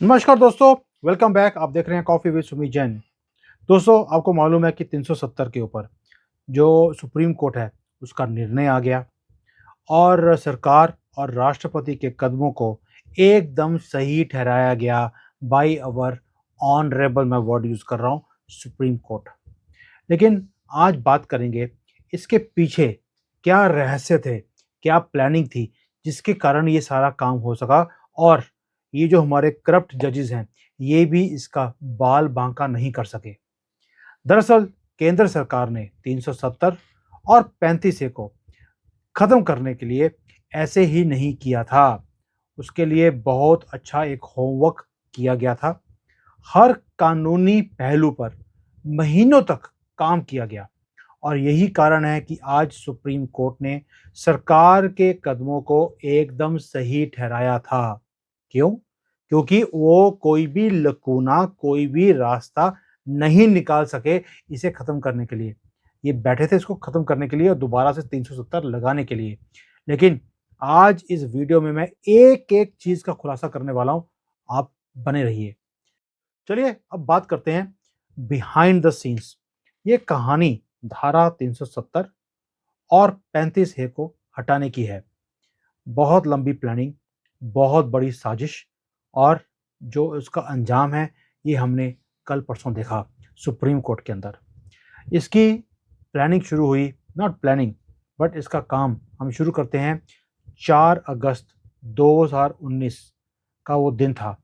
नमस्कार दोस्तों, welcome back. आप देख रहे हैं कॉफी विद सुमित जैन। दोस्तों, आपको मालूम है कि 370 के ऊपर जो सुप्रीम कोर्ट है उसका निर्णय आ गया और सरकार और राष्ट्रपति के कदमों को एकदम सही ठहराया गया बाय अवर ऑनरेबल, मैं वर्ड यूज कर रहा हूँ, सुप्रीम कोर्ट। लेकिन आज बात करेंगे इसके पीछे क्या रहस्य थे, क्या प्लानिंग थी जिसके कारण ये सारा काम हो सका। और ये जो हमारे करप्ट जजेस हैं ये भी इसका बाल बांका नहीं कर सके। दरअसल केंद्र सरकार ने 370 और 35 ए को खत्म करने के लिए ऐसे ही नहीं किया था। उसके लिए बहुत अच्छा एक होमवर्क किया गया था। हर कानूनी पहलू पर महीनों तक काम किया गया और यही कारण है कि आज सुप्रीम कोर्ट ने सरकार के कदमों को एकदम सही ठहराया था। क्यों? क्योंकि वो कोई भी लकूना, कोई भी रास्ता नहीं निकाल सके इसे खत्म करने के लिए। ये बैठे थे इसको खत्म करने के लिए और दोबारा से 370 लगाने के लिए। लेकिन आज इस वीडियो में मैं एक एक चीज का खुलासा करने वाला हूं। आप बने रहिए। चलिए अब बात करते हैं बिहाइंड द सीन्स। ये कहानी धारा 370 और 35 ए को हटाने की है। बहुत लंबी प्लानिंग, बहुत बड़ी साजिश और जो उसका अंजाम है ये हमने कल परसों देखा सुप्रीम कोर्ट के अंदर। इसकी प्लानिंग शुरू हुई, नॉट प्लानिंग बट इसका काम हम शुरू करते हैं 4 अगस्त 2019 का। वो दिन था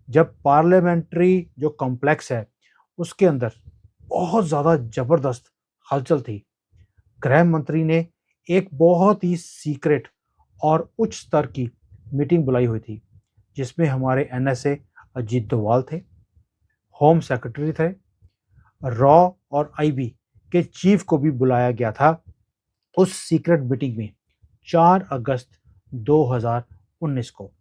जब पार्लियामेंट्री जो कॉम्प्लेक्स है उसके अंदर बहुत ज़्यादा ज़बरदस्त हलचल थी। गृह मंत्री ने एक बहुत ही सीक्रेट और उच्च स्तर की मीटिंग बुलाई हुई थी जिसमें हमारे एनएसए अजीत डोवाल थे, होम सेक्रेटरी थे, रॉ और आईबी के चीफ को भी बुलाया गया था उस सीक्रेट मीटिंग में। 4 अगस्त 2019 को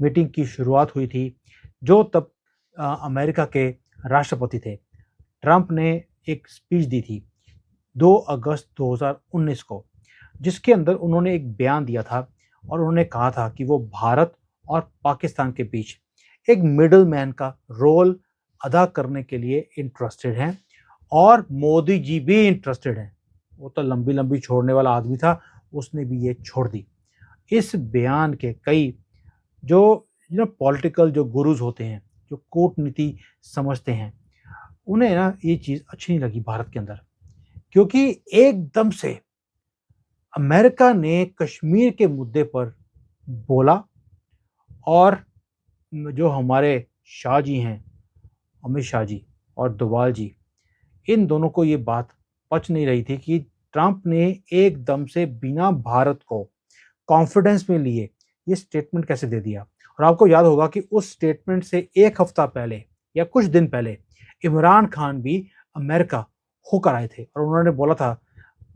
मीटिंग की शुरुआत हुई थी। जो तब अमेरिका के राष्ट्रपति थे, ट्रंप ने एक स्पीच दी थी 2 अगस्त 2019 को, जिसके अंदर उन्होंने एक बयान दिया था और उन्होंने कहा था कि वो भारत और पाकिस्तान के बीच एक मिडल मैन का रोल अदा करने के लिए इंटरेस्टेड हैं और मोदी जी भी इंटरेस्टेड हैं। वो तो लंबी लंबी छोड़ने वाला आदमी था, उसने भी ये छोड़ दी। इस बयान के कई जो पॉलिटिकल जो गुरुज होते हैं, जो कूटनीति समझते हैं, उन्हें ना ये चीज़ अच्छी नहीं लगी भारत के अंदर। क्योंकि एकदम से अमेरिका ने कश्मीर के मुद्दे पर बोला और जो हमारे शाह जी हैं, अमित शाह जी और डोवाल जी, इन दोनों को ये बात पच नहीं रही थी कि ट्रंप ने एकदम से बिना भारत को कॉन्फिडेंस में लिए ये स्टेटमेंट कैसे दे दिया। और आपको याद होगा कि उस स्टेटमेंट से एक हफ्ता पहले या कुछ दिन पहले इमरान खान भी अमेरिका होकर आए थे और उन्होंने बोला था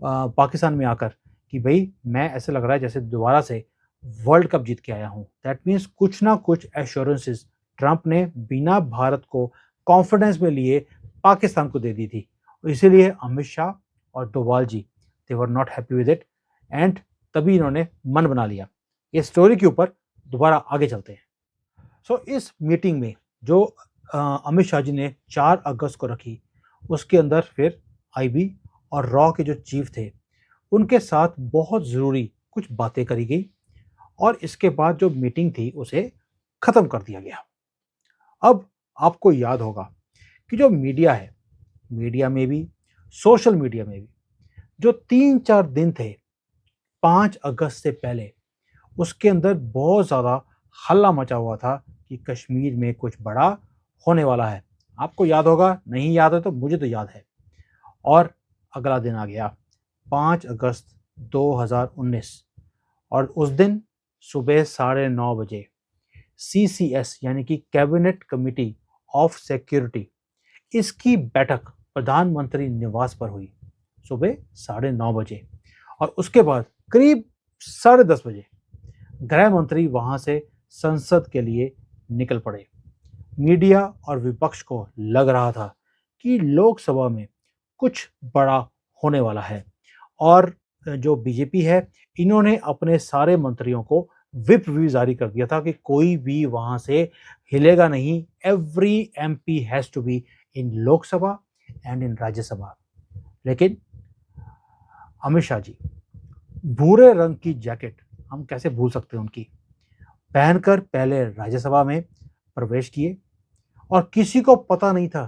पाकिस्तान में आकर कि भाई मैं ऐसे लग रहा है जैसे दोबारा से वर्ल्ड कप जीत के आया हूँ। दैट मीन्स कुछ ना कुछ एश्योरेंसेस ट्रंप ने बिना भारत को कॉन्फिडेंस में लिए पाकिस्तान को दे दी थी। इसीलिए अमित शाह और Doval ji they were not happy with it and तभी इन्होंने मन बना लिया। ये स्टोरी के ऊपर दोबारा आगे चलते हैं। इस मीटिंग में जो अमित शाह जी ने 4 अगस्त को रखी, उसके अंदर फिर आईबी और रॉ के जो चीफ थे उनके साथ बहुत ज़रूरी कुछ बातें करी गई और इसके बाद जो मीटिंग थी उसे ख़त्म कर दिया गया। अब आपको याद होगा कि जो मीडिया है, मीडिया में भी, सोशल मीडिया में भी जो 3-4 दिन थे 5 अगस्त से पहले, उसके अंदर बहुत ज़्यादा हल्ला मचा हुआ था कि कश्मीर में कुछ बड़ा होने वाला है। आपको याद होगा, नहीं याद है तो मुझे तो याद है। और अगला दिन आ गया 5 अगस्त 2019 और उस दिन सुबह 9:30 बजे सीसीएस यानी कि कैबिनेट कमिटी ऑफ सिक्योरिटी, इसकी बैठक प्रधानमंत्री निवास पर हुई सुबह 9:30 बजे। और उसके बाद करीब 10:30 बजे गृह मंत्री वहां से संसद के लिए निकल पड़े। मीडिया और विपक्ष को लग रहा था कि लोकसभा में कुछ बड़ा होने वाला है और जो बीजेपी है, इन्होंने अपने सारे मंत्रियों को व्हिप भी जारी कर दिया था कि कोई भी वहां से हिलेगा नहीं। Every MP has to be in Lok Sabha and in Rajya Sabha. लेकिन अमित शाह जी भूरे रंग की जैकेट, हम कैसे भूल सकते हैं उनकी, पहनकर पहले राज्यसभा में प्रवेश किए और किसी को पता नहीं था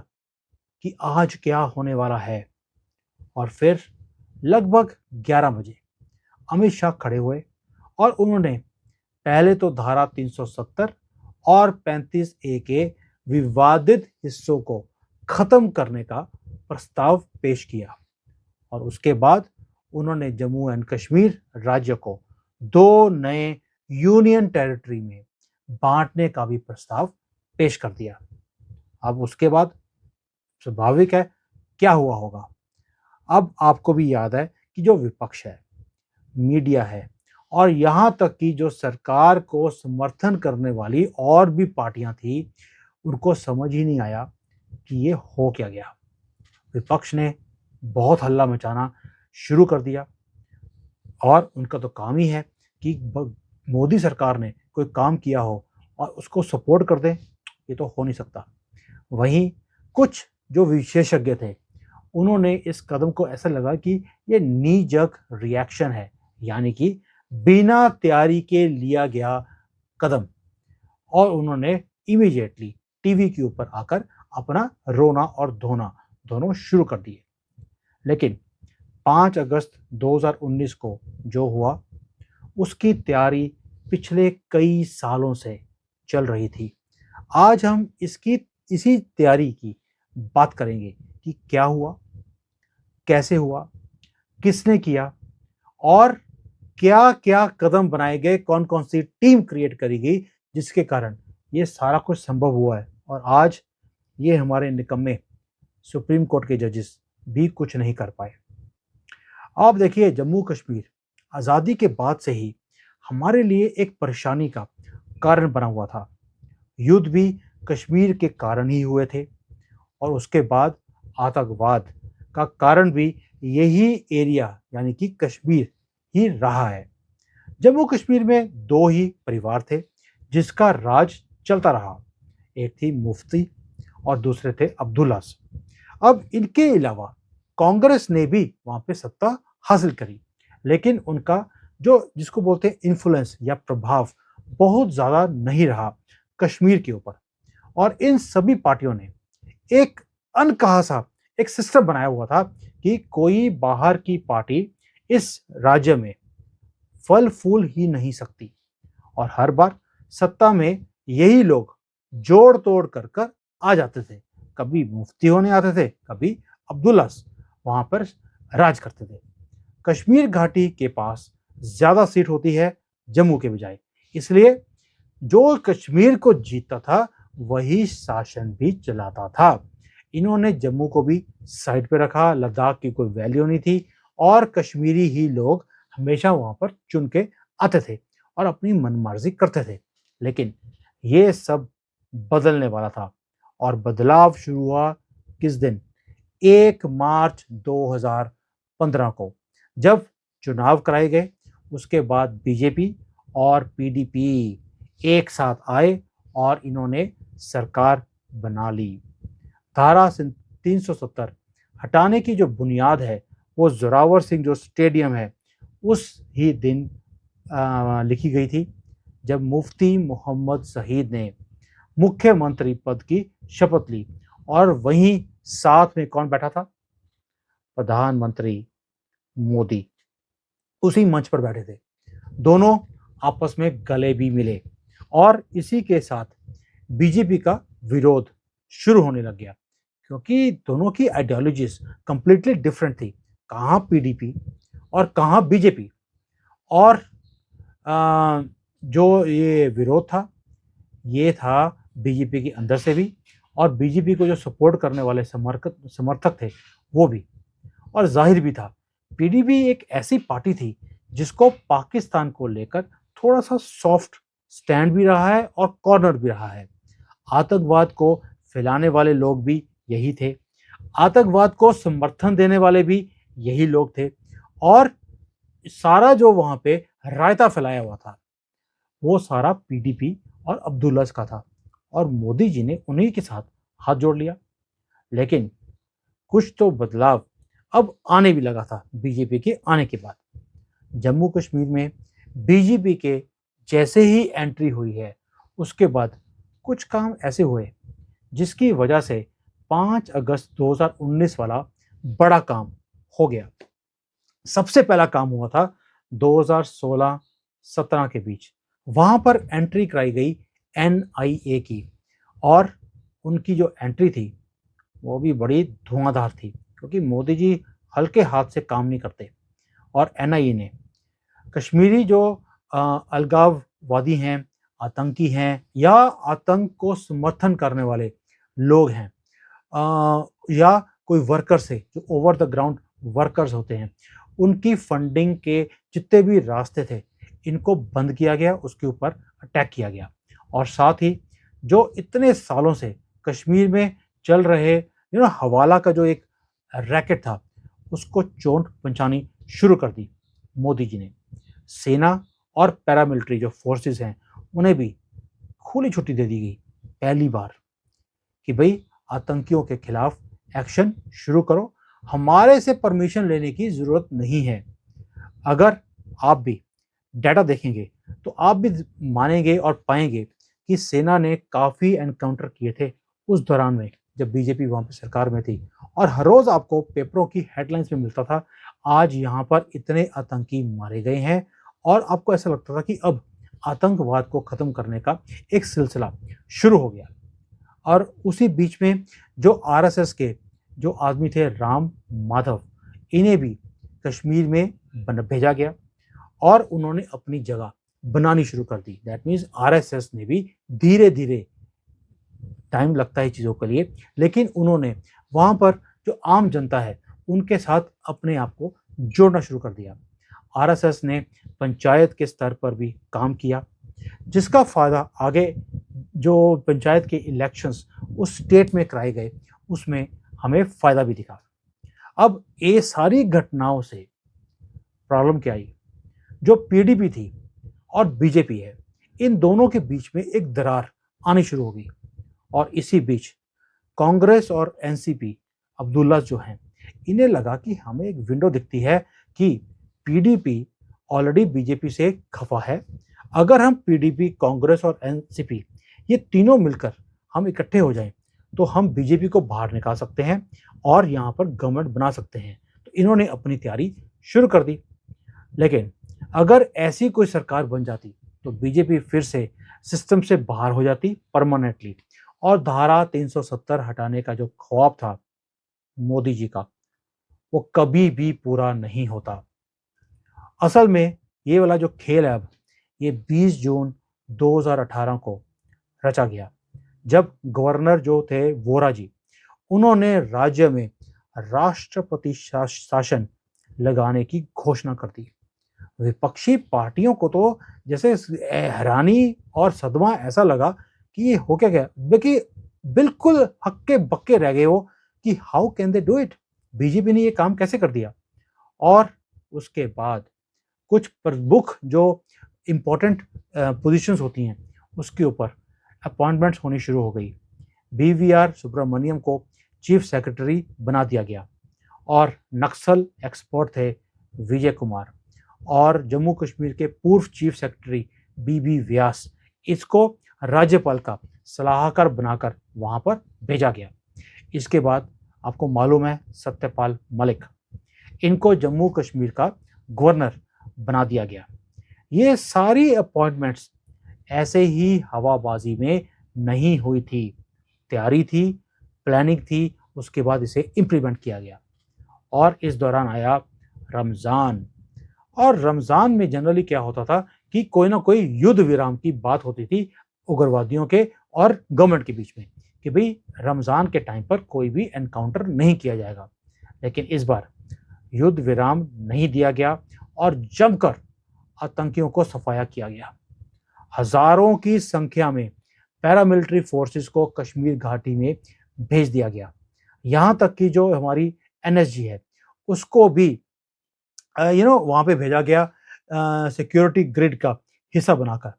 कि आज क्या होने वाला है। और फिर लगभग 11 बजे अमित शाह खड़े हुए और उन्होंने पहले तो धारा 370 और 35A के विवादित हिस्सों को खत्म करने का प्रस्ताव पेश किया और उसके बाद उन्होंने जम्मू एंड कश्मीर राज्य को 2 नए यूनियन टेरिटरी में बांटने का भी प्रस्ताव पेश कर दिया। अब उसके बाद स्वाभाविक है क्या हुआ होगा। अब आपको भी याद है कि जो विपक्ष है, मीडिया है और यहां तक कि जो सरकार को समर्थन करने वाली और भी पार्टियां थी, उनको समझ ही नहीं आया कि ये हो क्या गया। विपक्ष ने बहुत हल्ला मचाना शुरू कर दिया और उनका तो काम ही है कि मोदी सरकार ने कोई काम किया हो और उसको सपोर्ट कर दें, ये तो हो नहीं सकता। वहीं कुछ जो विशेषज्ञ थे, उन्होंने इस कदम को ऐसा लगा कि ये नी जर्क रिएक्शन है, यानी कि बिना तैयारी के लिया गया कदम, और उन्होंने इमीडिएटली टीवी के ऊपर आकर अपना रोना और धोना दोनों शुरू कर दिए। लेकिन 5 अगस्त 2019 को जो हुआ, उसकी तैयारी पिछले कई सालों से चल रही थी। आज हम इसी तैयारी की बात करेंगे कि क्या हुआ, कैसे हुआ, किसने किया और क्या-क्या कदम बनाए गए, कौन-कौन सी टीम क्रिएट करी गई, जिसके कारण ये सारा कुछ संभव हुआ है और आज ये हमारे निकम्मे सुप्रीम कोर्ट के जजेस भी कुछ नहीं कर पाए। आप देखिए, जम्मू कश्मीर आज़ादी के बाद से ही हमारे लिए एक परेशानी का कारण बना हुआ था। युद्ध भी कश्मीर के कारण ही हुए थे और उसके बाद आतंकवाद का कारण भी यही एरिया यानी कि कश्मीर ही रहा है। जम्मू कश्मीर में 2 ही परिवार थे जिसका राज चलता रहा। एक थी मुफ्ती और दूसरे थे अब्दुल्लास। अब इनके अलावा कांग्रेस ने भी वहां पे सत्ता हासिल करी, लेकिन उनका जो जिसको बोलते हैं इन्फ्लुएंस या प्रभाव बहुत ज्यादा नहीं रहा कश्मीर के ऊपर। और इन सभी पार्टियों ने एक अनकहा सा एक सिस्टम बनाया हुआ था कि कोई बाहर की पार्टी इस राज्य में फल फूल ही नहीं सकती और हर बार सत्ता में यही लोग जोड़ तोड़ कर कर आ जाते थे। कभी मुफ्ती होने आते थे, कभी अब्दुल्लास वहां पर राज करते थे। कश्मीर घाटी के पास ज्यादा सीट होती है जम्मू के बजाय, इसलिए जो कश्मीर को जीतता था वही शासन भी चलाता था। इन्होंने जम्मू को भी साइड पे रखा, लद्दाख की कोई वैल्यू नहीं थी और कश्मीरी ही लोग हमेशा वहां पर चुन के आते थे और अपनी मनमर्जी करते थे। लेकिन ये सब बदलने वाला था और बदलाव शुरू हुआ किस दिन? 1 मार्च 2015 को, जब चुनाव कराए गए। उसके बाद बीजेपी और पीडीपी एक साथ आए और इन्होंने सरकार बना ली। धारा 370 हटाने की जो बुनियाद है वो जोरावर सिंह जो स्टेडियम है उस ही दिन लिखी गई थी, जब मुफ्ती मोहम्मद शहीद ने मुख्यमंत्री पद की शपथ ली और वहीं साथ में कौन बैठा था? प्रधानमंत्री मोदी उसी मंच पर बैठे थे। दोनों आपस में गले भी मिले और इसी के साथ बीजेपी का विरोध शुरू होने लग गया, क्योंकि दोनों की आइडियोलॉजीज कंप्लीटली डिफरेंट थी। कहाँ पीडीपी और कहाँ बीजेपी। और जो ये विरोध था ये था बीजेपी के अंदर से भी और बीजेपी को जो सपोर्ट करने वाले समर्थक थे वो भी। और जाहिर भी था, पीडीपी एक ऐसी पार्टी थी जिसको पाकिस्तान को लेकर थोड़ा सा सॉफ्ट स्टैंड भी रहा है और कॉर्नर भी रहा है। आतंकवाद को फैलाने वाले लोग भी यही थे, आतंकवाद को समर्थन देने वाले भी यही लोग थे और सारा जो वहां पे रायता फैलाया हुआ था वो सारा पीडीपी और अब्दुल्ला का था और मोदी जी ने उन्हीं के साथ हाथ जोड़ लिया। लेकिन कुछ तो बदलाव अब आने भी लगा था बीजेपी के आने के बाद। जम्मू कश्मीर में बीजेपी के जैसे ही एंट्री हुई है, उसके बाद कुछ काम ऐसे हुए जिसकी वजह से 5 अगस्त 2019 वाला बड़ा काम हो गया। सबसे पहला काम हुआ था 2016-17 के बीच। वहां पर एंट्री कराई गई एनआईए की और उनकी जो एंट्री थी वो भी बड़ी धुआंधार थी, क्योंकि मोदी जी हल्के हाथ से काम नहीं करते। और एनआईए ने कश्मीरी जो अलगाववादी हैं, आतंकी हैं या आतंक को समर्थन करने वाले लोग हैं, या कोई वर्कर्स है जो ओवर द ग्राउंड वर्कर्स होते हैं, उनकी फंडिंग के जितने भी रास्ते थे इनको बंद किया गया, उसके ऊपर अटैक किया गया। और साथ ही जो इतने सालों से कश्मीर में चल रहे हवाला का जो एक रैकेट था, उसको चोट पहुंचानी शुरू कर दी मोदी जी ने। सेना और पैरामिलिट्री जो फोर्सेस हैं उन्हें भी खुली छुट्टी दे दी गई पहली बार कि भाई आतंकियों के खिलाफ एक्शन शुरू करो, हमारे से परमिशन लेने की जरूरत नहीं है। अगर आप भी डाटा देखेंगे तो आप भी मानेंगे और पाएंगे कि सेना ने काफी एनकाउंटर किए थे उस दौरान में जब बीजेपी वहां पर सरकार में थी। और हर रोज आपको पेपरों की हेडलाइंस में मिलता था, आज यहाँ पर इतने आतंकी मारे गए हैं। और आपको ऐसा लगता था कि अब आतंकवाद को खत्म करने का एक सिलसिला शुरू हो गया। और उसी बीच में जो आरएसएस के जो आदमी थे राम माधव, इन्हें भी कश्मीर में भेजा गया और उन्होंने अपनी जगह बनानी शुरू कर दी। दैट मीन्स आरएसएस ने भी धीरे धीरे, टाइम लगता है चीज़ों के लिए, लेकिन उन्होंने वहाँ पर जो आम जनता है उनके साथ अपने आप को जोड़ना शुरू कर दिया। आरएसएस ने पंचायत के स्तर पर भी काम किया, जिसका फ़ायदा आगे जो पंचायत के इलेक्शंस उस स्टेट में कराए गए उसमें हमें फ़ायदा भी दिखा। अब ये सारी घटनाओं से प्रॉब्लम क्या आई, जो पीडीपी थी और बीजेपी है, इन दोनों के बीच में एक दरार आनी शुरू हो गई। और इसी बीच कांग्रेस और एनसीपी अब्दुल्ला जो हैं, इन्हें लगा कि हमें एक विंडो दिखती है कि पीडीपी ऑलरेडी बीजेपी से खफा है। अगर हम पीडीपी, कांग्रेस और एनसीपी ये तीनों मिलकर हम इकट्ठे हो जाएं तो हम बीजेपी को बाहर निकाल सकते हैं और यहाँ पर गवर्नमेंट बना सकते हैं। तो इन्होंने अपनी तैयारी शुरू कर दी। लेकिन अगर ऐसी कोई सरकार बन जाती तो बीजेपी फिर से सिस्टम से बाहर हो जाती परमानेंटली, और धारा 370 हटाने का जो ख्वाब था मोदी जी का, वो कभी भी पूरा नहीं होता। असल में ये वाला जो खेल है अब, ये 20 जून 2018 को रचा गया, जब गवर्नर जो थे वोरा जी, उन्होंने राज्य में राष्ट्रपति शासन लगाने की घोषणा कर दी। विपक्षी पार्टियों को तो जैसे हैरानी और सदमा ऐसा लगा कि ये हो क्या गया, देखिए बिल्कुल हक्के बक्के रह गए हो कि how can they do it, BJP ने ये काम कैसे कर दिया। और उसके बाद कुछ प्रमुख जो इम्पोर्टेंट पोजीशंस होती हैं उसके ऊपर अपॉइंटमेंट्स होनी शुरू हो गई। बीवीआर सुब्रमण्यम को चीफ सेक्रेटरी बना दिया गया और नक्सल एक्सपर्ट थे विजय कुमार, और जम्मू कश्मीर के पूर्व चीफ सेक्रेटरी बीबी व्यास, इसको राज्यपाल का सलाहकार बनाकर वहां पर भेजा गया। इसके बाद आपको मालूम है सत्यपाल मलिक, इनको जम्मू कश्मीर का गवर्नर बना दिया गया। ये सारी अपॉइंटमेंट्स ऐसे ही हवाबाजी में नहीं हुई थी, तैयारी थी, प्लानिंग थी, उसके बाद इसे इम्प्लीमेंट किया गया। और इस दौरान आया रमज़ान, और रमज़ान में जनरली क्या होता था कि कोई ना कोई युद्ध विराम की बात होती थी उग्रवादियों के और गवर्नमेंट के बीच में कि भाई रमज़ान के टाइम पर कोई भी एनकाउंटर नहीं किया जाएगा। लेकिन इस बार युद्ध विराम नहीं दिया गया और जमकर आतंकियों को सफाया किया गया। हजारों की संख्या में पैरामिलिट्री फोर्सेस को कश्मीर घाटी में भेज दिया गया। यहाँ तक कि जो हमारी एनएसजी है उसको भी वहाँ पे भेजा गया सिक्योरिटी ग्रिड का हिस्सा बनाकर।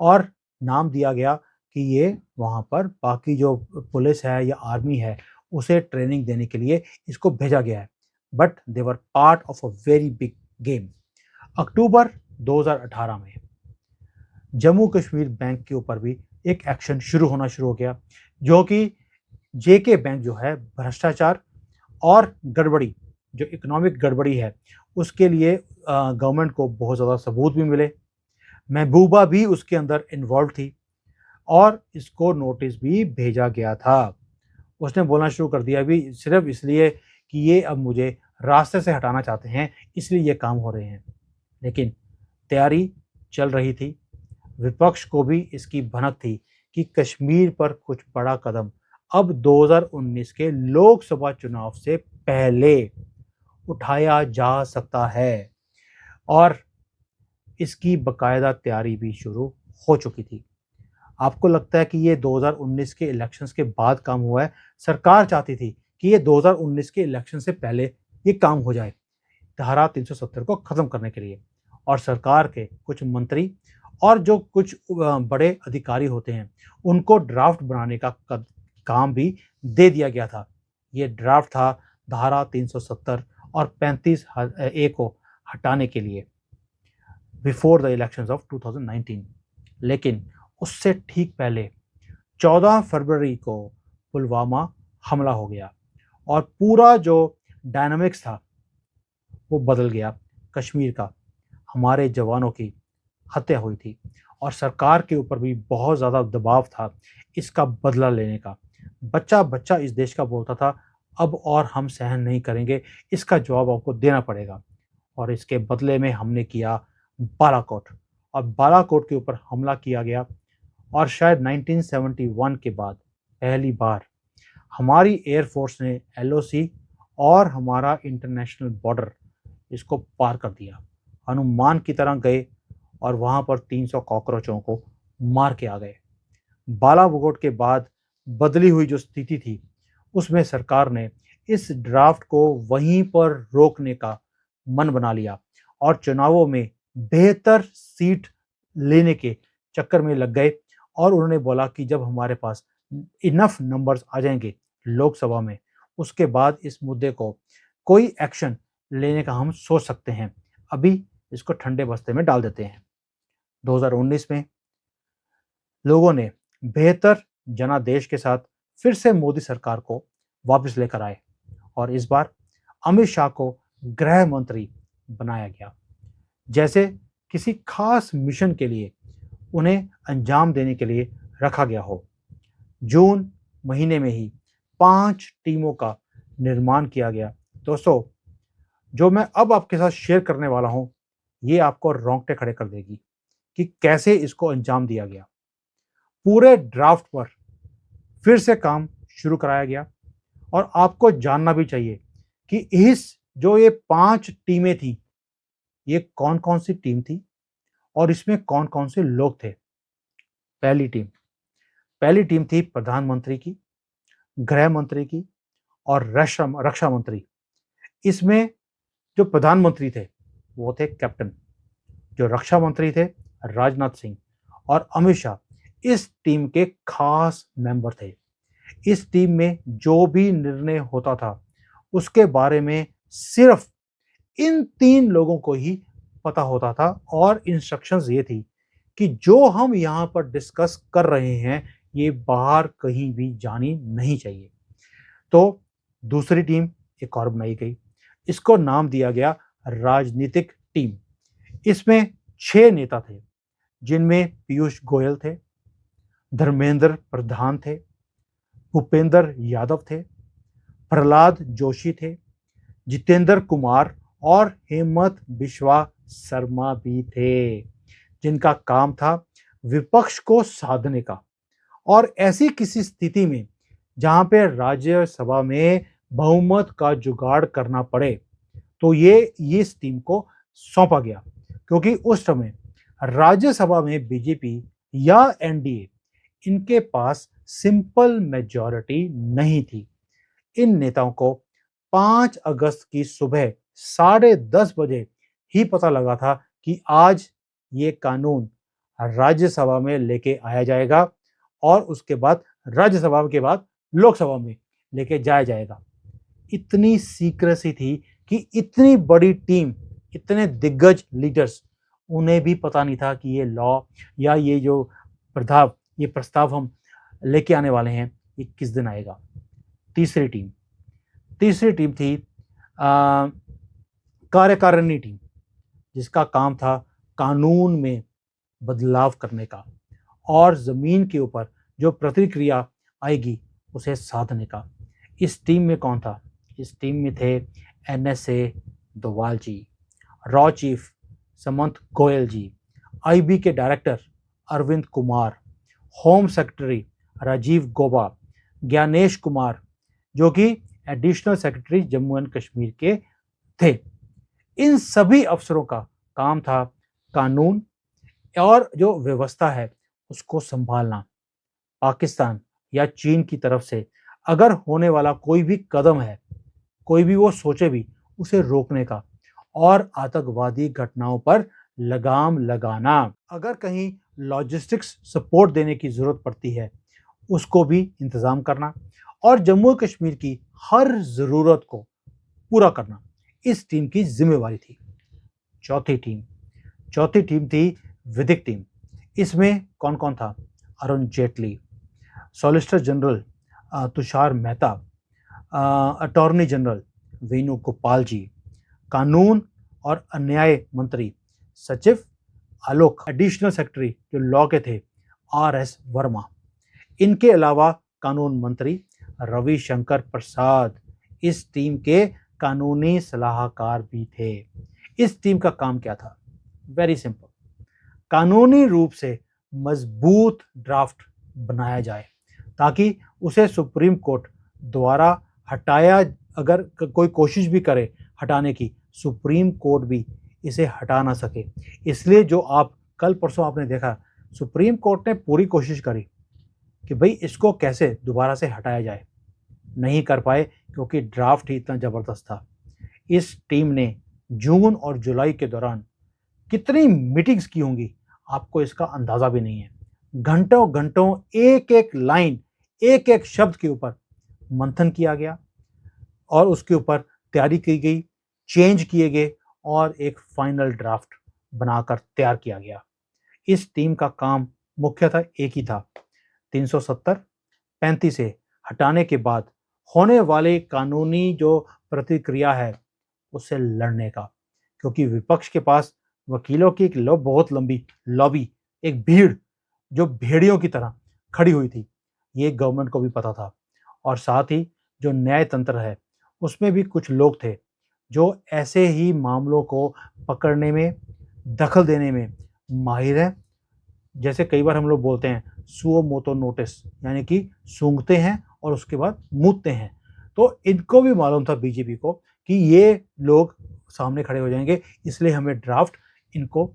और नाम दिया गया कि ये वहाँ पर बाकी जो पुलिस है या आर्मी है, उसे ट्रेनिंग देने के लिए इसको भेजा गया है। But they were part of a very big game. अक्टूबर 2018 में जम्मू कश्मीर बैंक के ऊपर भी एक एक्शन शुरू हो गया, जो कि जेके बैंक जो है भ्रष्टाचार और गड़बड़ी, जो इकोनॉमिक गड़बड़ी है, उसके लिए गवर्नमेंट को बहुत ज़्यादा सबूत भी मिले। महबूबा भी उसके अंदर इन्वॉल्व थी और इसको नोटिस भी भेजा गया था। उसने बोलना शुरू कर दिया अभी सिर्फ इसलिए कि ये अब मुझे रास्ते से हटाना चाहते हैं, इसलिए ये काम हो रहे हैं। लेकिन तैयारी चल रही थी। विपक्ष को भी इसकी भनक थी कि कश्मीर पर कुछ बड़ा कदम अब 2019 के लोकसभा चुनाव से पहले उठाया जा सकता है और इसकी बकायदा तैयारी भी शुरू हो चुकी थी। आपको लगता है कि ये 2019 के इलेक्शंस के बाद काम हुआ है? सरकार चाहती थी कि ये 2019 के इलेक्शन से पहले ये काम हो जाए, धारा 370 को खत्म करने के लिए। और सरकार के कुछ मंत्री और जो कुछ बड़े अधिकारी होते हैं, उनको ड्राफ्ट बनाने का काम भी दे दिया गया था। ये ड्राफ्ट था धारा 370 और 35 ए को हटाने के लिए बिफोर द इलेक्शंस ऑफ 2019। लेकिन उससे ठीक पहले 14 फरवरी को पुलवामा हमला हो गया और पूरा जो डायनामिक्स था वो बदल गया। कश्मीर का हमारे जवानों की हत्या हुई थी और सरकार के ऊपर भी बहुत ज़्यादा दबाव था इसका बदला लेने का। बच्चा बच्चा इस देश का बोलता था अब और हम सहन नहीं करेंगे, इसका जवाब आपको देना पड़ेगा। और इसके बदले में हमने किया बालाकोट, और बालाकोट के ऊपर हमला किया गया। और शायद 1971 के बाद पहली बार हमारी एयरफोर्स ने एलओसी और हमारा इंटरनेशनल बॉर्डर इसको पार कर दिया। हनुमान की तरह गए और वहाँ पर 300 कॉकरोचों को मार के आ गए। बालाकोट के बाद बदली हुई जो स्थिति थी, उसमें सरकार ने इस ड्राफ्ट को वहीं पर रोकने का मन बना लिया और चुनावों में बेहतर सीट लेने के चक्कर में लग गए। और उन्होंने बोला कि जब हमारे पास इनफ नंबर्स आ जाएंगे लोकसभा में, उसके बाद इस मुद्दे को कोई एक्शन लेने का हम सोच सकते हैं। अभी इसको ठंडे बस्ते में डाल देते हैं। 2019 में लोगों ने बेहतर जनादेश के साथ फिर से मोदी सरकार को वापस लेकर आए और इस बार अमित शाह को गृह मंत्री बनाया गया, जैसे किसी खास मिशन के लिए उन्हें अंजाम देने के लिए रखा गया हो। जून महीने में ही 5 टीमों का निर्माण किया गया। दोस्तों, जो मैं अब आपके साथ शेयर करने वाला हूं, ये आपको रोंगटे खड़े कर देगी कि कैसे इसको अंजाम दिया गया। पूरे ड्राफ्ट पर फिर से काम शुरू कराया गया और आपको जानना भी चाहिए कि इस जो ये 5 टीमें थी, ये कौन-कौन सी टीम थी और इसमें कौन-कौन से लोग थे। पहली टीम पहली टीम थी प्रधानमंत्री की, गृह मंत्री की और रक्षा मंत्री। इसमें जो प्रधानमंत्री थे वो थे कैप्टन, जो रक्षा मंत्री थे राजनाथ सिंह और अमित शाह इस टीम के खास मेंबर थे। इस टीम में जो भी निर्णय होता था उसके बारे में सिर्फ इन 3 लोगों को ही पता होता था और इंस्ट्रक्शंस ये थी कि जो हम यहाँ पर डिस्कस कर रहे हैं ये बाहर कहीं भी जानी नहीं चाहिए। तो दूसरी टीम एक और बनाई गई, इसको नाम दिया गया राजनीतिक टीम। इसमें 6 नेता थे, जिनमें पीयूष गोयल थे, धर्मेंद्र प्रधान थे, भूपेंद्र यादव थे, प्रहलाद जोशी थे, जितेंद्र कुमार और हेमंत बिश्वा शर्मा भी थे, जिनका काम था विपक्ष को साधने का। और ऐसी किसी स्थिति में जहां पे राज्यसभा में बहुमत का जुगाड़ करना पड़े, तो ये इस टीम को सौंपा गया, क्योंकि उस समय राज्यसभा में बीजेपी या एनडीए इनके पास सिंपल मेजॉरिटी नहीं थी। इन नेताओं को 5 अगस्त की सुबह 10:30 बजे ही पता लगा था कि आज ये कानून राज्यसभा में लेके आया जाएगा और उसके बाद राज्यसभा के बाद लोकसभा में लेके जाया जाएगा। इतनी सीक्रेसी थी कि इतनी बड़ी टीम, इतने दिग्गज लीडर्स, उन्हें भी पता नहीं था कि ये लॉ या ये प्रस्ताव हम लेके आने वाले हैं, ये किस दिन आएगा। तीसरी टीम थी कार्यकारिणी टीम, जिसका काम था कानून में बदलाव करने का और जमीन के ऊपर जो प्रतिक्रिया आएगी उसे साधने का। इस टीम में कौन था? इस टीम में थे एनएसए डोवाल जी, रॉ चीफ समंत गोयल जी, आईबी के director Arvind Kumar, home secretary Rajiv Gauba, Gyanesh Kumar जो कि additional secretary Jammu and Kashmir के थे। इन सभी अफसरों का काम था कानून और जो व्यवस्था है उसको संभालना। पाकिस्तान या चीन की तरफ से अगर होने वाला कोई भी कदम है, कोई भी वो सोचे भी, उसे रोकने का और आतंकवादी घटनाओं पर लगाम लगाना। अगर कहीं लॉजिस्टिक्स सपोर्ट देने की जरूरत पड़ती है उसको भी इंतजाम करना और जम्मू कश्मीर की हर जरूरत को पूरा करना इस टीम की जिम्मेवारी थी। चौथी टीम थी विधिक टीम। इसमें कौन कौन था? Arun Jaitley, solicitor general Tushar Mehta, attorney general Venugopal ji, कानून और अन्याय मंत्री सचिव आलोक, एडिशनल सेक्रेटरी जो लॉ के थे आरएस वर्मा। इनके अलावा कानून मंत्री रविशंकर प्रसाद इस टीम के कानूनी सलाहकार भी थे। इस टीम का काम क्या था? वेरी सिंपल, कानूनी रूप से मजबूत ड्राफ्ट बनाया जाए ताकि उसे सुप्रीम कोर्ट द्वारा हटाया, अगर कोई कोशिश भी करे हटाने की, सुप्रीम कोर्ट भी इसे हटा ना सके। इसलिए जो आप कल परसों आपने देखा, सुप्रीम कोर्ट ने पूरी कोशिश करी कि भाई इसको कैसे दोबारा से हटाया जाए, नहीं कर पाए क्योंकि ड्राफ्ट ही इतना ज़बरदस्त था। इस टीम ने जून और जुलाई के दौरान कितनी मीटिंग्स की होंगी आपको इसका अंदाज़ा भी नहीं है। घंटों घंटों एक एक लाइन, एक एक शब्द के ऊपर मंथन किया गया और उसके ऊपर तैयारी की गई, चेंज किए गए और एक फाइनल ड्राफ्ट बनाकर तैयार किया गया। इस टीम का काम मुख्यतः एक ही था, 370 35 से हटाने के बाद होने वाले कानूनी जो प्रतिक्रिया है उससे लड़ने का, क्योंकि विपक्ष के पास वकीलों की एक बहुत लंबी लॉबी, एक भीड़ जो भेड़ियों की तरह खड़ी हुई थी, ये गवर्नमेंट को भी पता था। और साथ ही जो न्याय तंत्र है उसमें भी कुछ लोग थे जो ऐसे ही मामलों को पकड़ने में, दखल देने में माहिर हैं। जैसे कई बार हम लोग बोलते हैं सुओ मोटो नोटिस, यानी कि सूंघते हैं और उसके बाद मूतते हैं। तो इनको भी मालूम था बीजेपी को कि ये लोग सामने खड़े हो जाएंगे, इसलिए हमें ड्राफ्ट इनको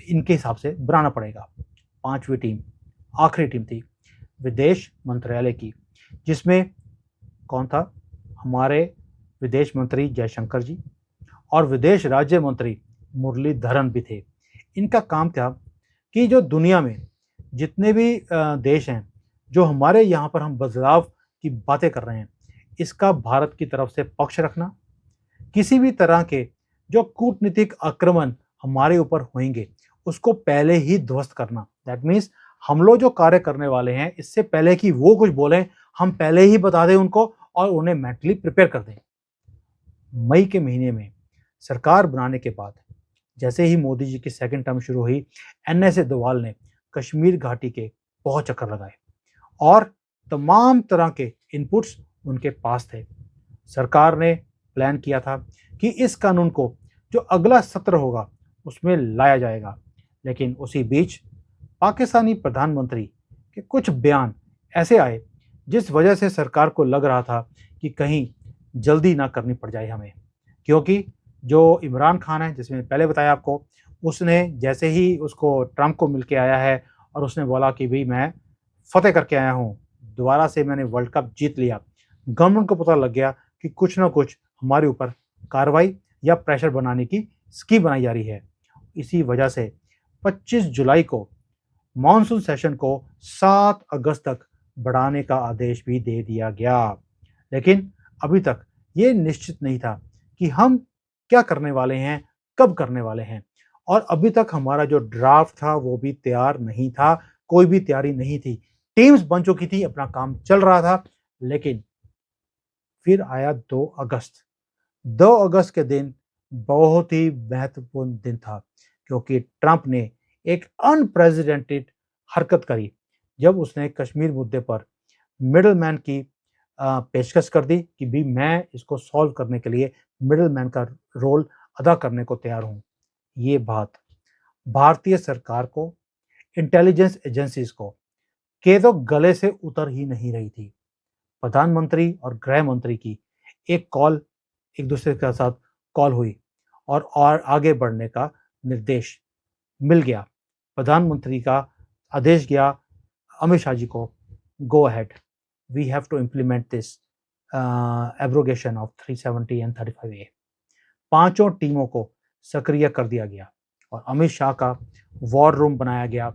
इनके हिसाब से बनाना पड़ेगा। पांचवी टीम, आखिरी टीम थी विदेश मंत्रालय की, जिसमें कौन था? हमारे विदेश मंत्री जयशंकर जी और विदेश राज्य मंत्री मुरलीधरन भी थे। इनका काम था कि जो दुनिया में जितने भी देश हैं, जो हमारे यहाँ पर हम बदलाव की बातें कर रहे हैं, इसका भारत की तरफ से पक्ष रखना, किसी भी तरह के जो कूटनीतिक आक्रमण हमारे ऊपर होंगे उसको पहले ही ध्वस्त करना। दैट मीन्स हम लोग जो कार्य करने वाले हैं, इससे पहले कि वो कुछ बोलें, हम पहले ही बता दें उनको और उन्हें मेंटली प्रिपेयर कर दें। मई के महीने में सरकार बनाने के बाद जैसे ही मोदी जी की सेकंड टर्म शुरू हुई, एनएसए डोवाल ने कश्मीर घाटी के बहुत चक्कर लगाए और तमाम तरह के इनपुट्स उनके पास थे। सरकार ने प्लान किया था कि इस कानून को जो अगला सत्र होगा उसमें लाया जाएगा, लेकिन उसी बीच पाकिस्तानी प्रधानमंत्री के कुछ बयान ऐसे आए जिस वजह से सरकार को लग रहा था कि कहीं जल्दी ना करनी पड़ जाए हमें। क्योंकि जो इमरान खान है, जिसमें पहले बताया आपको, उसने जैसे ही उसको ट्रंप को मिल के आया है और उसने बोला कि भाई मैं फतेह करके आया हूँ, दोबारा से मैंने वर्ल्ड कप जीत लिया, गवर्नमेंट को पता लग गया कि कुछ ना कुछ हमारे ऊपर कार्रवाई या प्रेशर बनाने की स्कीम बनाई जा रही है। इसी वजह से 25 जुलाई को मॉनसून सेशन को 7 अगस्त तक बढ़ाने का आदेश भी दे दिया गया। लेकिन अभी तक ये निश्चित नहीं था कि हम क्या करने वाले हैं, कब करने वाले हैं, और अभी तक हमारा जो ड्राफ्ट था वो भी तैयार नहीं था, कोई भी तैयारी नहीं थी। टीम्स बन चुकी थी, अपना काम चल रहा था, लेकिन फिर आया 2 अगस्त। 2 अगस्त के दिन बहुत ही महत्वपूर्ण दिन था, क्योंकि ट्रंप ने एक अनप्रेसिडेंटेड हरकत करी जब उसने कश्मीर मुद्दे पर मिडलमैन की पेशकश कर दी कि भी मैं इसको सॉल्व करने के लिए मिडलमैन का रोल अदा करने को तैयार हूं। ये बात भारतीय सरकार को, इंटेलिजेंस एजेंसीज को के तो गले से उतर ही नहीं रही थी। प्रधानमंत्री और गृह मंत्री की एक कॉल, एक दूसरे के साथ कॉल हुई और आगे बढ़ने का निर्देश मिल गया। प्रधानमंत्री का आदेश गया अमित शाह जी को, go ahead, we have to implement this abrogation of 370 and 35A। पांचों टीमों को सक्रिय कर दिया गया और अमित शाह का वॉर रूम बनाया गया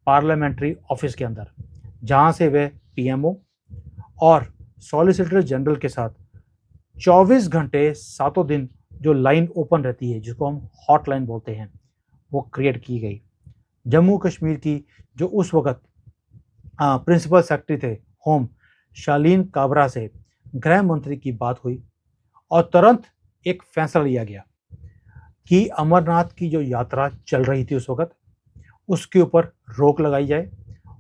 पार्लियामेंट्री ऑफिस के अंदर, जहां से वे पीएमओ और सॉलिसिटर जनरल के साथ 24 घंटे सातों दिन जो लाइन ओपन रहती है, जिसको हम हॉटलाइन बोलते हैं, वो क्रिएट की गई। जम्मू कश्मीर की जो उस वक्त प्रिंसिपल सेक्रेटरी थे होम, शालीन काबरा से गृह मंत्री की बात हुई और तुरंत एक फैसला लिया गया कि अमरनाथ की जो यात्रा चल रही थी उस वक्त, उसके ऊपर रोक लगाई जाए।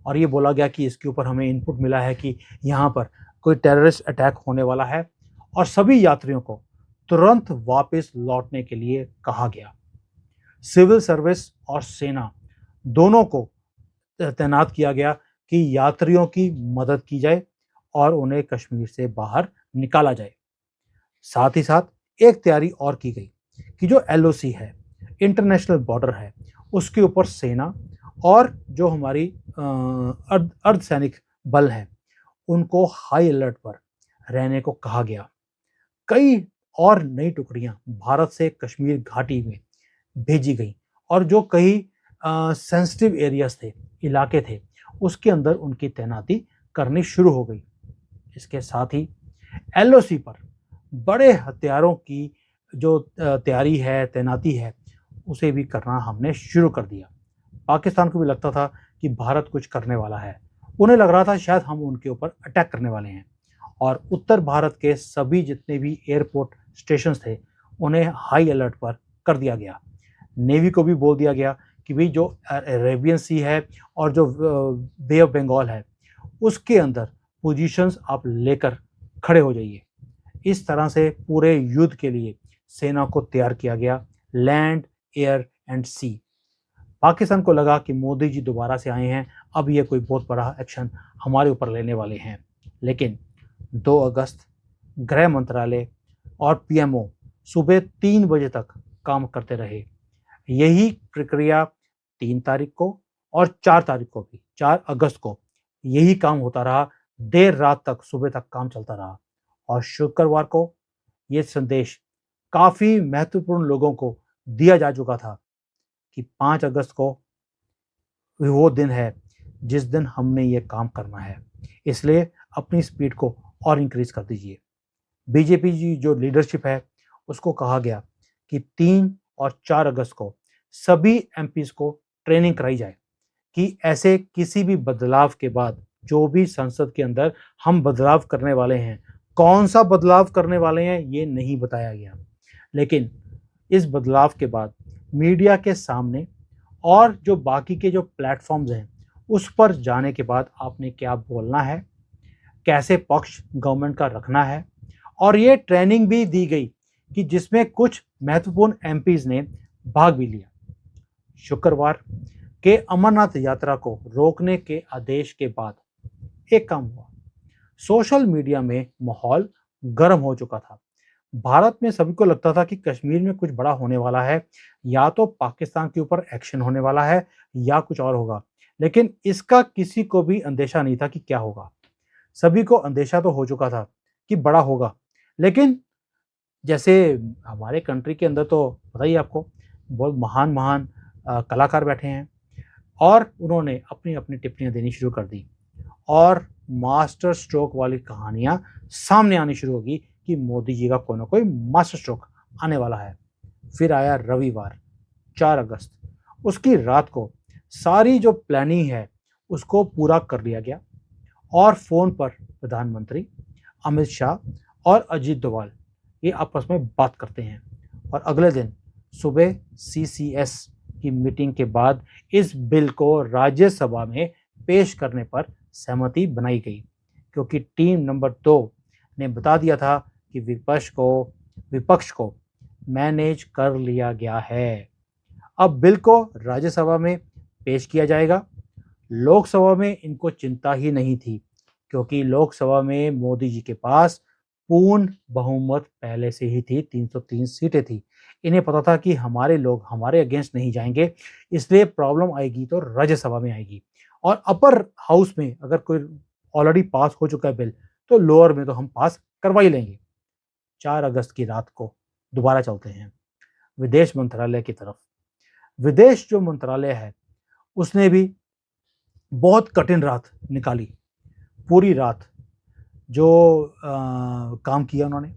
और ये बोला गया कि इसके ऊपर हमें इनपुट मिला है कि यहाँ पर कोई टेररिस्ट अटैक होने वाला है, और सभी यात्रियों को तुरंत वापस लौटने के लिए कहा गया। सिविल सर्विस और सेना दोनों को तैनात किया गया कि यात्रियों की मदद की जाए और उन्हें कश्मीर से बाहर निकाला जाए। साथ ही साथ एक तैयारी और की गई कि जो एलओसी है, इंटरनेशनल बॉर्डर है, उसके ऊपर सेना और जो हमारी अर्धसैनिक बल है, उनको हाई अलर्ट पर रहने को कहा गया। कई और नई टुकड़ियां भारत से कश्मीर घाटी में भेजी गई और जो कई सेंसिटिव एरियाज थे, इलाके थे, उसके अंदर उनकी तैनाती करनी शुरू हो गई। इसके साथ ही एलओसी पर बड़े हथियारों की जो तैयारी है, तैनाती है, उसे भी करना हमने शुरू कर दिया। पाकिस्तान को भी लगता था कि भारत कुछ करने वाला है, उन्हें लग रहा था शायद हम उनके ऊपर अटैक करने वाले हैं, और उत्तर भारत के सभी जितने भी एयरपोर्ट स्टेशन थे, उन्हें हाई अलर्ट पर कर दिया गया। नेवी को भी बोल दिया गया कि भाई जो अरेबियन सी है और जो बे ऑफ बंगाल है, उसके अंदर पोजीशंस आप लेकर खड़े हो जाइए। इस तरह से पूरे युद्ध के लिए सेना को तैयार किया गया, लैंड, एयर एंड सी। पाकिस्तान को लगा कि मोदी जी दोबारा से आए हैं, अब ये कोई बहुत बड़ा एक्शन हमारे ऊपर लेने वाले हैं। लेकिन 2 अगस्त गृह मंत्रालय और पीएमओ सुबह 3 बजे तक काम करते रहे। यही प्रक्रिया 3 तारीख को और 4 तारीख को भी, 4 अगस्त को यही काम होता रहा। देर रात तक, सुबह तक काम चलता रहा और शुक्रवार को ये संदेश काफी महत्वपूर्ण लोगों को दिया जा चुका था कि 5 अगस्त को वो दिन है जिस दिन हमने ये काम करना है, इसलिए अपनी स्पीड को और इंक्रीज कर दीजिए। बीजेपी की जो लीडरशिप है, उसको कहा गया कि 3 और 4 अगस्त को सभी एमपीज को ट्रेनिंग कराई जाए कि ऐसे किसी भी बदलाव के बाद जो भी संसद के अंदर हम बदलाव करने वाले हैं, कौन सा बदलाव करने वाले हैं ये नहीं बताया गया, लेकिन इस बदलाव के बाद मीडिया के सामने और जो बाकी के जो प्लेटफॉर्म्स हैं, उस पर जाने के बाद आपने क्या बोलना है, कैसे पक्ष गवर्नमेंट का रखना है, और ये ट्रेनिंग भी दी गई कि जिसमें कुछ महत्वपूर्ण एमपीज ने भाग भी लिया। शुक्रवार के अमरनाथ यात्रा को रोकने के आदेश के बाद एक काम हुआ, सोशल मीडिया में माहौल गर्म हो चुका था। भारत में सभी को लगता था कि कश्मीर में कुछ बड़ा होने वाला है, या तो पाकिस्तान के ऊपर एक्शन होने वाला है या कुछ और होगा, लेकिन इसका किसी को भी अंदेशा नहीं था कि क्या होगा। सभी को अंदेशा तो हो चुका था कि बड़ा होगा, लेकिन जैसे हमारे कंट्री के अंदर तो पता ही है आपको, बहुत महान महान कलाकार बैठे हैं, और उन्होंने अपनी अपनी टिप्पणियां देनी शुरू कर दी और मास्टर स्ट्रोक वाली कहानियां सामने आनी शुरू होगी कि मोदी जी का कोई ना कोई मास्टर स्ट्रोक आने वाला है। फिर आया रविवार 4 अगस्त। उसकी रात को सारी जो प्लानिंग है उसको पूरा कर लिया गया और फ़ोन पर प्रधानमंत्री अमित शाह और अजीत डोभाल ये आपस में बात करते हैं और अगले दिन सुबह सीसीएस की मीटिंग के बाद इस बिल को राज्यसभा में पेश करने पर सहमति बनाई गई, क्योंकि टीम नंबर 2 ने बता दिया था कि विपक्ष को मैनेज कर लिया गया है। अब बिल को राज्यसभा में पेश किया जाएगा। लोकसभा में इनको चिंता ही नहीं थी, क्योंकि लोकसभा में मोदी जी के पास पूर्ण बहुमत पहले से ही थी, 303 सीटें थी। इन्हें पता था कि हमारे लोग हमारे अगेंस्ट नहीं जाएंगे, इसलिए प्रॉब्लम आएगी तो राज्यसभा में आएगी और अपर हाउस में अगर कोई ऑलरेडी पास हो चुका है बिल तो लोअर में तो हम पास करवा ही लेंगे। 4 अगस्त की रात को दोबारा चलते हैं विदेश मंत्रालय की तरफ। विदेश जो मंत्रालय है उसने भी बहुत कठिन रात निकाली। पूरी रात जो काम किया उन्होंने,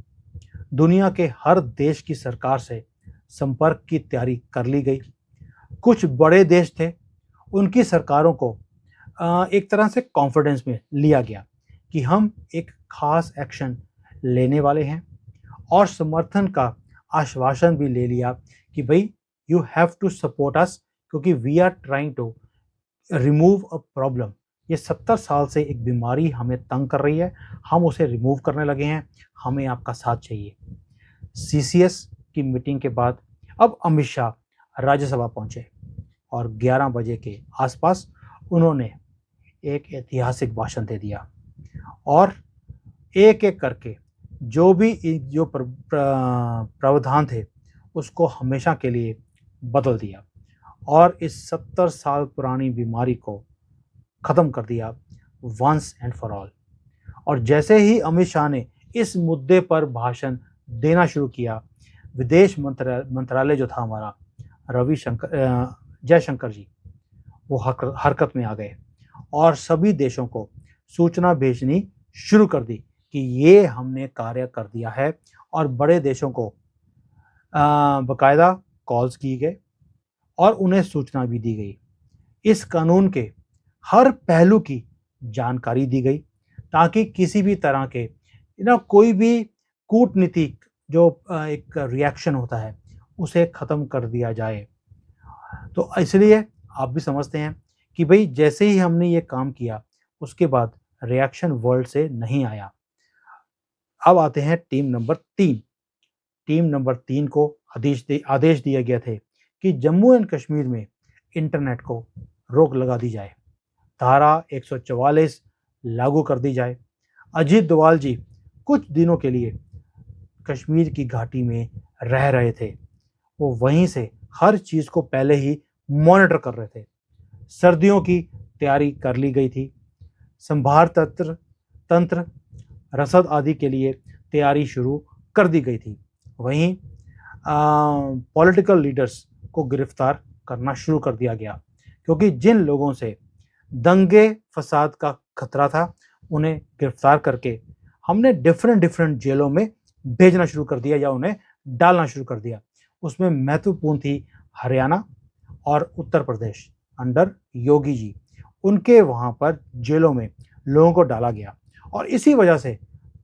दुनिया के हर देश की सरकार से संपर्क की तैयारी कर ली गई। कुछ बड़े देश थे, उनकी सरकारों को एक तरह से कॉन्फिडेंस में लिया गया कि हम एक खास एक्शन लेने वाले हैं और समर्थन का आश्वासन भी ले लिया कि भाई you have to support us, क्योंकि we are trying to remove a problem. ये 70 साल से एक बीमारी हमें तंग कर रही है, हम उसे रिमूव करने लगे हैं, हमें आपका साथ चाहिए। सीसीएस की मीटिंग के बाद अब अमित शाह राज्यसभा पहुंचे और 11 बजे के आसपास उन्होंने एक ऐतिहासिक भाषण दे दिया और एक एक करके जो प्रावधान थे उसको हमेशा के लिए बदल दिया और इस 70 साल पुरानी बीमारी को ख़त्म कर दिया वंस एंड फॉर ऑल। और जैसे ही अमित शाह ने इस मुद्दे पर भाषण देना शुरू किया, विदेश मंत्रालय जो था हमारा जयशंकर जी, वो हरकत में आ गए और सभी देशों को सूचना भेजनी शुरू कर दी कि ये हमने कार्य कर दिया है और बड़े देशों को बाकायदा कॉल्स किए गए और उन्हें सूचना भी दी गई। इस कानून के हर पहलू की जानकारी दी गई ताकि किसी भी तरह के कोई भी कूटनीतिक जो एक रिएक्शन होता है उसे ख़त्म कर दिया जाए। तो इसलिए आप भी समझते हैं कि भाई जैसे ही हमने ये काम किया उसके बाद रिएक्शन वर्ल्ड से नहीं आया। अब आते हैं टीम नंबर 3। टीम नंबर 3 को आदेश दिए गए थे कि जम्मू एंड कश्मीर में इंटरनेट को रोक लगा दी जाए, धारा 144 लागू कर दी जाए। अजीत डोभाल जी कुछ दिनों के लिए कश्मीर की घाटी में रह रहे थे, वो वहीं से हर चीज़ को पहले ही मॉनिटर कर रहे थे। सर्दियों की तैयारी कर ली गई थी, संभार तंत्र रसद आदि के लिए तैयारी शुरू कर दी गई थी। वहीं पॉलिटिकल लीडर्स को गिरफ्तार करना शुरू कर दिया गया, क्योंकि जिन लोगों से दंगे फसाद का खतरा था उन्हें गिरफ्तार करके हमने डिफरेंट जेलों में भेजना शुरू कर दिया या उन्हें डालना शुरू कर दिया। उसमें महत्वपूर्ण थी हरियाणा और उत्तर प्रदेश अंडर योगी जी, उनके वहाँ पर जेलों में लोगों को डाला गया और इसी वजह से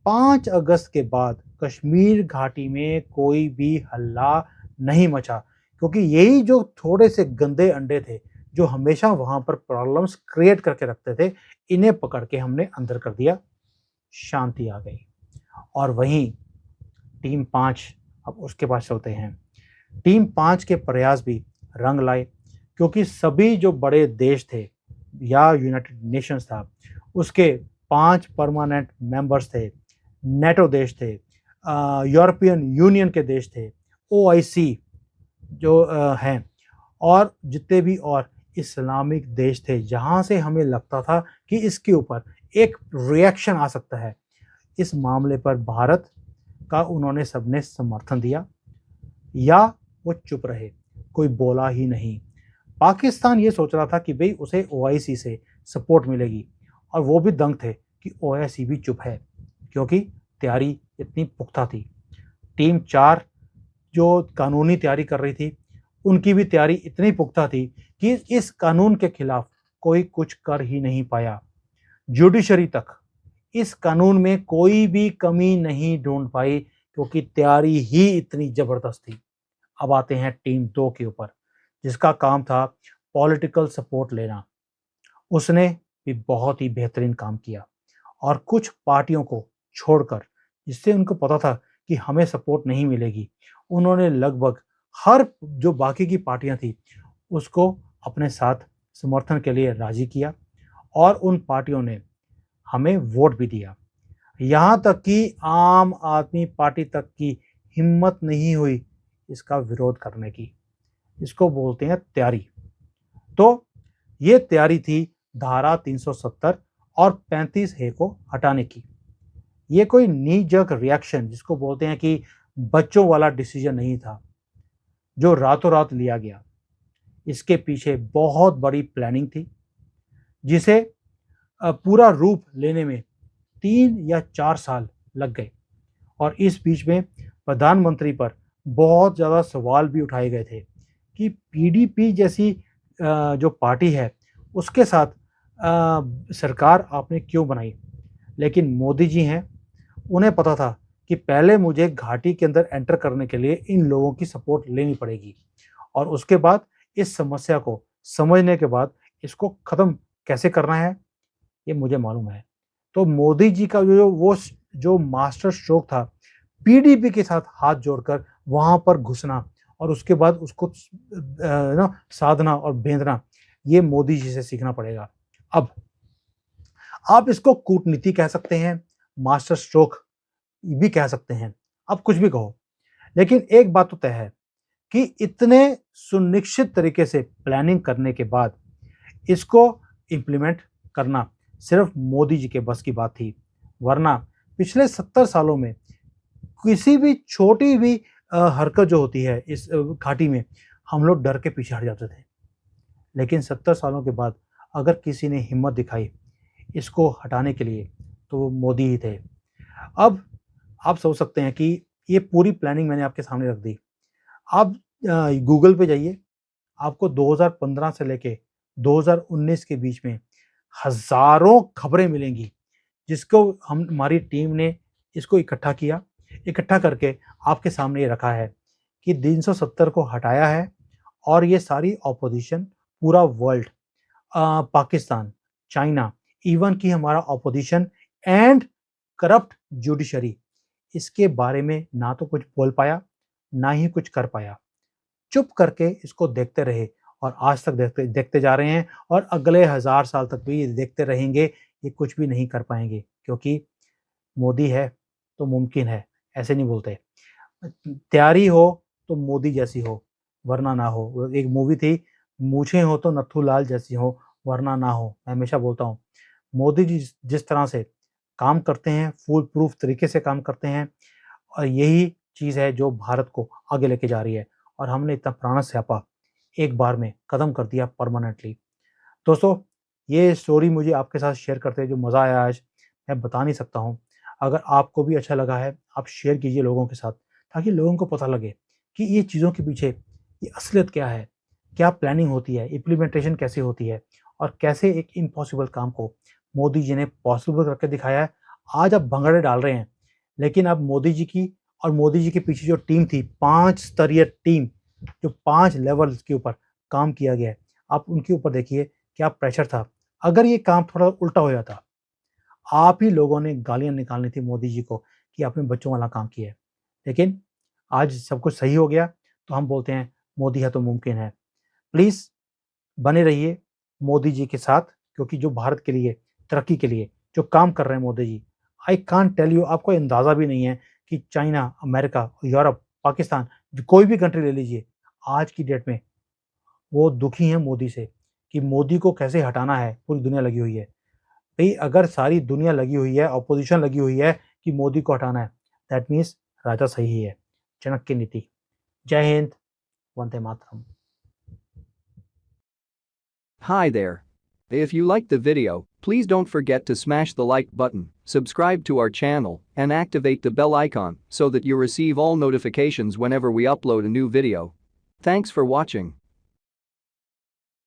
5 अगस्त के बाद कश्मीर घाटी में कोई भी हल्ला नहीं मचा, क्योंकि यही जो थोड़े से गंदे अंडे थे जो हमेशा वहाँ पर प्रॉब्लम्स क्रिएट करके रखते थे, इन्हें पकड़ के हमने अंदर कर दिया, शांति आ गई। और वहीं टीम 5, अब उसके पास चलते हैं। टीम 5 के प्रयास भी रंग लाए, क्योंकि सभी जो बड़े देश थे या यूनाइटेड नेशंस था उसके 5 परमानेंट मेंबर्स थे, नेटो देश थे, यूरोपियन यूनियन के देश थे, ओआईसी जो हैं और जितने भी और इस्लामिक देश थे जहाँ से हमें लगता था कि इसके ऊपर एक रिएक्शन आ सकता है। इस मामले पर भारत का उन्होंने सबने समर्थन दिया या वो चुप रहे, कोई बोला ही नहीं। पाकिस्तान ये सोच रहा था कि भई उसे ओआईसी से सपोर्ट मिलेगी और वो भी दंग थे कि ओआईसी भी चुप है क्योंकि तैयारी इतनी पुख्ता थी। टीम 4 जो कानूनी तैयारी कर रही थी, उनकी भी तैयारी इतनी पुख्ता थी कि इस कानून के खिलाफ कोई कुछ कर ही नहीं पाया। जुडिशरी तक इस कानून में कोई भी कमी नहीं ढूँढ पाई क्योंकि तैयारी ही इतनी ज़बरदस्त थी। अब आते हैं टीम 2 के ऊपर, जिसका काम था पॉलिटिकल सपोर्ट लेना। उसने भी बहुत ही बेहतरीन काम किया और कुछ पार्टियों को छोड़कर, जिससे उनको पता था कि हमें सपोर्ट नहीं मिलेगी, उन्होंने लगभग हर जो बाकी की पार्टियां थी, उसको अपने साथ समर्थन के लिए राजी किया और उन पार्टियों ने हमें वोट भी दिया। यहाँ तक कि आम आदमी पार्टी तक की हिम्मत नहीं हुई इसका विरोध करने की। इसको बोलते हैं तैयारी। तो ये तैयारी थी धारा 370 और 35 ए को हटाने की। ये कोई नी जर्क रिएक्शन जिसको बोलते हैं कि बच्चों वाला डिसीजन नहीं था, जो रातों रात लिया गया। इसके पीछे बहुत बड़ी प्लानिंग थी, जिसे पूरा रूप लेने में 3 या 4 साल लग गए और इस बीच में प्रधानमंत्री पर बहुत ज़्यादा सवाल भी उठाए गए थे कि पीडीपी जैसी जो पार्टी है, उसके साथ सरकार आपने क्यों बनाई? लेकिन मोदी जी हैं, उन्हें पता था कि पहले मुझे घाटी के अंदर एंटर करने के लिए इन लोगों की सपोर्ट लेनी पड़ेगी और उसके बाद इस समस्या को समझने के बाद इसको ख़त्म कैसे करना है, ये मुझे मालूम है। तो मोदी जी का जो मास्टर स्ट्रोक था, पीडीपी के साथ हाथ जोड़कर वहाँ पर घुसना और उसके बाद उसको साधना और बेंधना, ये मोदी जी से सीखना पड़ेगा। अब आप इसको कूटनीति कह सकते हैं, मास्टर स्ट्रोक भी कह सकते हैं, आप कुछ भी कहो। लेकिन एक बात तो तय है कि इतने सुनिश्चित तरीके से प्लानिंग करने के बाद इसको इम्प्लीमेंट करना सिर्फ मोदी जी के बस की बात थी। वरना पिछले 70 सालों में किसी भी छोटी भी हरकत जो होती है इस घाटी में, हम लोग डर के पीछे हट जाते थे। लेकिन 70 सालों के बाद अगर किसी ने हिम्मत दिखाई इसको हटाने के लिए, तो वो मोदी ही थे। अब आप सोच सकते हैं कि ये पूरी प्लानिंग मैंने आपके सामने रख दी। आप गूगल पे जाइए, आपको 2015 से लेके 2019 के बीच में हज़ारों खबरें मिलेंगी, जिसको हमारी टीम ने इसको इकट्ठा किया। इकट्ठा करके आपके सामने ये रखा है कि 370 को हटाया है और ये सारी ऑपोज़िशन, पूरा वर्ल्ड, पाकिस्तान, चाइना, इवन कि हमारा ऑपोज़िशन एंड करप्ट जुडिशरी, इसके बारे में ना तो कुछ बोल पाया, ना ही कुछ कर पाया। चुप करके इसको देखते रहे और आज तक देखते देखते जा रहे हैं और अगले 1000 साल तक भी ये देखते रहेंगे, ये कुछ भी नहीं कर पाएँगे क्योंकि मोदी है तो मुमकिन है, ऐसे नहीं बोलते। तैयारी हो तो मोदी जैसी हो, वरना ना हो। वो एक मूवी थी, मूछें हो तो नत्थूलाल जैसी हो, वरना ना हो। मैं हमेशा बोलता हूँ, मोदी जी जिस जिस तरह से काम करते हैं, फूल प्रूफ तरीके से काम करते हैं और यही चीज़ है जो भारत को आगे लेके जा रही है और हमने इतना पुराना स्यापा एक बार में खत्म कर दिया परमानेंटली। दोस्तों, ये स्टोरी मुझे आपके साथ शेयर करते जो मज़ा आया आज, मैं बता नहीं सकता हूँ। अगर आपको भी अच्छा लगा है, आप शेयर कीजिए लोगों के साथ, ताकि लोगों को पता लगे कि ये चीज़ों के पीछे ये असलियत क्या है, क्या प्लानिंग होती है, इम्प्लीमेंटेशन कैसे होती है और कैसे एक इम्पॉसिबल काम को मोदी जी ने पॉसिबल करके दिखाया है। आज आप भंगड़े डाल रहे हैं, लेकिन अब मोदी जी की और मोदी जी के पीछे जो टीम थी, 5 स्तरीय टीम, जो 5 लेवल्स के ऊपर काम किया गया है, आप उनके ऊपर देखिए क्या प्रेशर था। अगर ये काम थोड़ा उल्टा हो जाता, आप ही लोगों ने गालियाँ निकालनी थी मोदी जी को कि आपने बच्चों वाला काम किया है। लेकिन आज सब कुछ सही हो गया, तो हम बोलते हैं मोदी है तो मुमकिन है। प्लीज़ बने रहिए मोदी जी के साथ क्योंकि जो भारत के लिए, तरक्की के लिए जो काम कर रहे हैं Modi ji, I can't tell you, आपको अंदाज़ा भी नहीं है कि चाइना, अमेरिका, यूरोप, पाकिस्तान, जो कोई भी कंट्री ले लीजिए, आज की डेट में वो दुखी हैं मोदी से कि मोदी को कैसे हटाना है, पूरी दुनिया लगी हुई है। भई अगर सारी दुनिया लगी हुई है, ऑपोज़िशन लगी हुई है कि मोदी को हटाना है, दैट मीन्स राजा सही है। चाणक्य नीति। जय Hind, Vande Mataram. Hi there. If you liked the video, please don't forget to smash the like button, subscribe to our channel, and activate the bell icon so that you receive all notifications whenever we upload a new video. Thanks for watching.